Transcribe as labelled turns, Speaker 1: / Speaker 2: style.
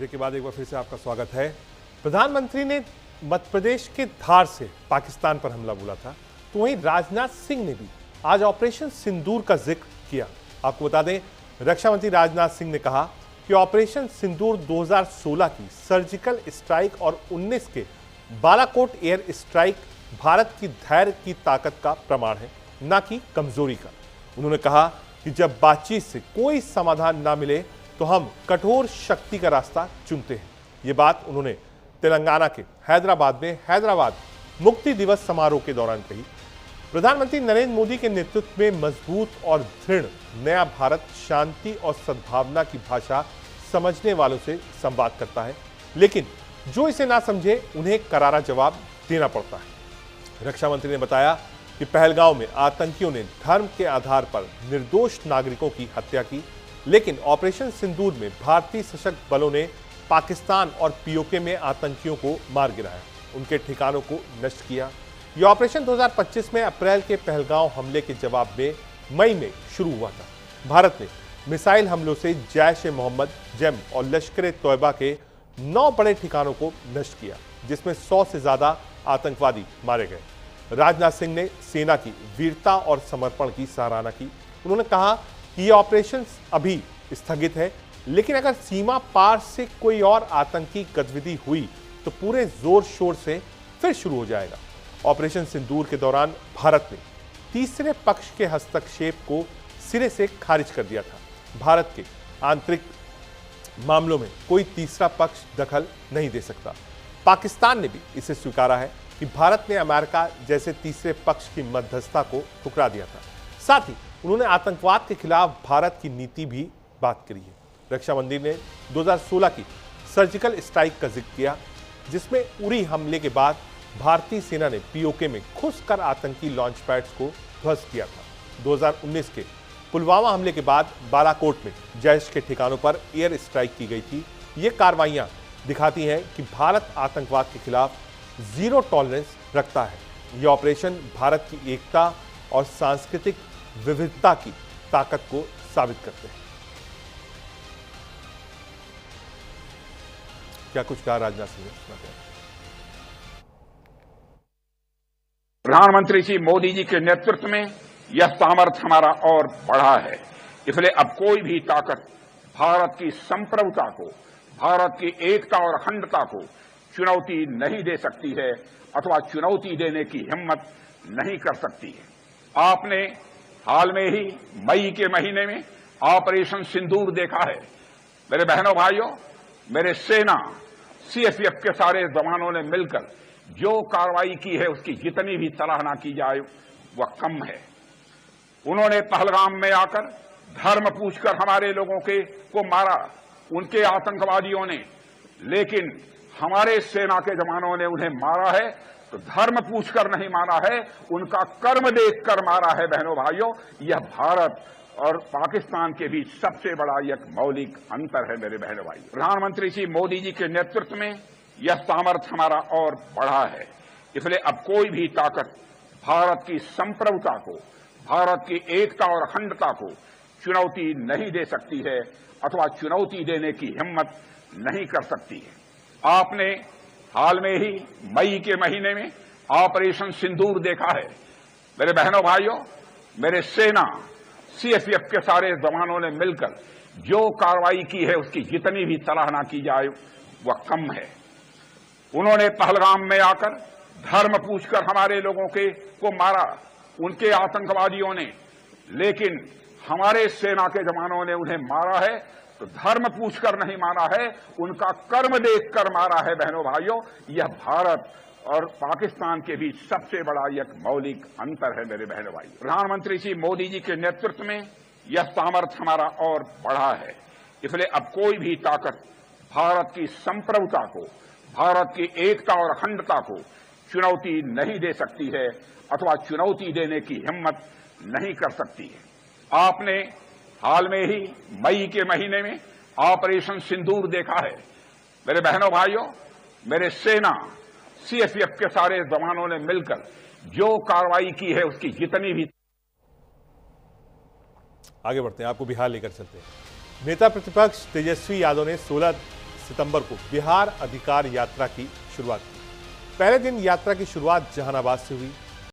Speaker 1: Break के बाद एक बार फिर से आपका स्वागत है। प्रधानमंत्री ने मध्य प्रदेश के धार से पाकिस्तान पर हमला बोला था, तो वहीं राजनाथ सिंह ने भी आज ऑपरेशन सिंदूर का जिक्र किया। आपको बता दें, रक्षा मंत्री राजनाथ सिंह ने कहा कि ऑपरेशन सिंदूर 2016 की सर्जिकल स्ट्राइक और 19 के बालाकोट एयर स्ट्राइक भारत की धैर्य की ताकत का प्रमाण है, न कि कमजोरी का। उन्होंने कहा कि जब बातचीत से कोई समाधान ना मिले तो हम कठोर शक्ति का रास्ता चुनते हैं। ये बात उन्होंने तेलंगाना के हैदराबाद में हैदराबाद मुक्ति दिवस समारोह के दौरान कही। प्रधानमंत्री नरेंद्र मोदी के नेतृत्व में मजबूत और दृढ़ नया भारत शांति और सद्भावना की भाषा समझने वालों से संवाद करता है, लेकिन जो इसे ना समझे उन्हें करारा जवाब देना पड़ता है। रक्षा मंत्री ने बताया कि पहलगांव में आतंकियों ने धर्म के आधार पर निर्दोष नागरिकों की हत्या की, लेकिन ऑपरेशन सिंदूर में भारतीय सशस्त्र बलों ने पाकिस्तान और पीओके में आतंकियों को मार गिराया, उनके ठिकानों को नष्ट किया। यह ऑपरेशन 2025 में अप्रैल के पहलगांव हमले के जवाब में मई में शुरू हुआ था। भारत ने मिसाइल हमलों से जैश ए मोहम्मद, जेम और लश्कर ए तोयबा के 9 बड़े ठिकानों को नष्ट किया, जिसमें 100 से ज्यादा आतंकवादी मारे गए। राजनाथ सिंह ने सेना की वीरता और समर्पण की सराहना की। उन्होंने कहा कि यह ऑपरेशन अभी स्थगित है, लेकिन अगर सीमा पार से कोई और आतंकी गतिविधि हुई तो पूरे जोर शोर से फिर शुरू हो जाएगा। ऑपरेशन सिंदूर के दौरान भारत ने तीसरे पक्ष के हस्तक्षेप को सिरे से खारिज कर दिया था। भारत के आंतरिक मामलों में कोई तीसरा पक्ष दखल नहीं दे सकता। पाकिस्तान ने भी इसे स्वीकारा है कि भारत ने अमेरिका जैसे तीसरे पक्ष की मध्यस्थता को ठुकरा दिया था। साथ ही उन्होंने आतंकवाद के खिलाफ भारत की नीति भी बात करी है। रक्षा मंत्री ने 2016 की सर्जिकल स्ट्राइक का जिक्र किया, जिसमें उरी हमले के बाद भारतीय सेना ने पीओके में घुसकर आतंकी लॉन्च पैड्स को ध्वस्त किया था। 2019 के पुलवामा हमले के बाद बालाकोट में जैश के ठिकानों पर एयर स्ट्राइक की गई थी। ये कार्रवाइयां दिखाती हैं कि भारत आतंकवाद के खिलाफ जीरो टॉलरेंस रखता है। यह ऑपरेशन भारत की एकता और सांस्कृतिक विविधता की ताकत को साबित करते हैं। क्या कुछ कहा राजनाथ सिंह ने?
Speaker 2: प्रधानमंत्री जी मोदी जी के नेतृत्व में यह सामर्थ्य हमारा और बढ़ा है। इसलिए अब कोई भी ताकत भारत की संप्रभुता को, भारत की एकता और अखंडता को चुनौती नहीं दे सकती है अथवा चुनौती देने की हिम्मत नहीं कर सकती है। आपने हाल में ही मई के महीने में ऑपरेशन सिंदूर देखा है। मेरे बहनों भाइयों, मेरे सेना सीएपीएफ के सारे जवानों ने मिलकर जो कार्रवाई की है उसकी जितनी भी सराहना की जाए वह कम है। उन्होंने पहलगाम में आकर धर्म पूछकर हमारे लोगों को मारा, उनके आतंकवादियों ने, लेकिन हमारे सेना के जवानों ने उन्हें मारा है तो धर्म पूछकर नहीं मारा है, उनका कर्म देखकर मारा है। बहनों भाइयों, यह भारत और पाकिस्तान के बीच सबसे बड़ा एक मौलिक अंतर है। मेरे बहनों भाई, प्रधानमंत्री जी मोदी जी के नेतृत्व में यह सामर्थ्य हमारा और बढ़ा है। इसलिए अब कोई भी ताकत भारत की संप्रभुता को, भारत की एकता और अखंडता को चुनौती नहीं दे सकती है अथवा चुनौती देने की हिम्मत नहीं कर सकती है। आपने हाल में ही मई के महीने में ऑपरेशन सिंदूर देखा है। मेरे बहनों भाइयों, मेरे सेना सीएपीएफ के सारे जवानों ने मिलकर जो कार्रवाई की है उसकी जितनी भी सराहना की जाए वह कम है। उन्होंने पहलगाम में आकर धर्म पूछकर हमारे लोगों को मारा, उनके आतंकवादियों ने, लेकिन हमारे सेना के जवानों ने उन्हें मारा है तो धर्म पूछकर नहीं मारा है, उनका कर्म देखकर मारा है। बहनों भाइयों, यह भारत और पाकिस्तान के बीच सबसे बड़ा एक मौलिक अंतर है। मेरे बहनों भाई, प्रधानमंत्री जी मोदी जी के नेतृत्व में यह सामर्थ्य हमारा और बढ़ा है। इसलिए अब कोई भी ताकत भारत की संप्रभुता को, भारत की एकता और अखंडता को चुनौती नहीं दे सकती है अथवा चुनौती देने की हिम्मत नहीं कर सकती है। आपने हाल में ही मई के महीने में ऑपरेशन सिंदूर देखा है। मेरे बहनों भाइयों, मेरे सेना सीएपीएफ के सारे जवानों ने मिलकर जो कार्रवाई की है उसकी जितनी भी।
Speaker 1: आगे बढ़ते हैं, आपको बिहार लेकर चलते हैं। नेता प्रतिपक्ष तेजस्वी यादव ने 16 सितंबर को बिहार अधिकार यात्रा की शुरुआत की। पहले दिन यात्रा की शुरुआत जहानाबाद से हुई।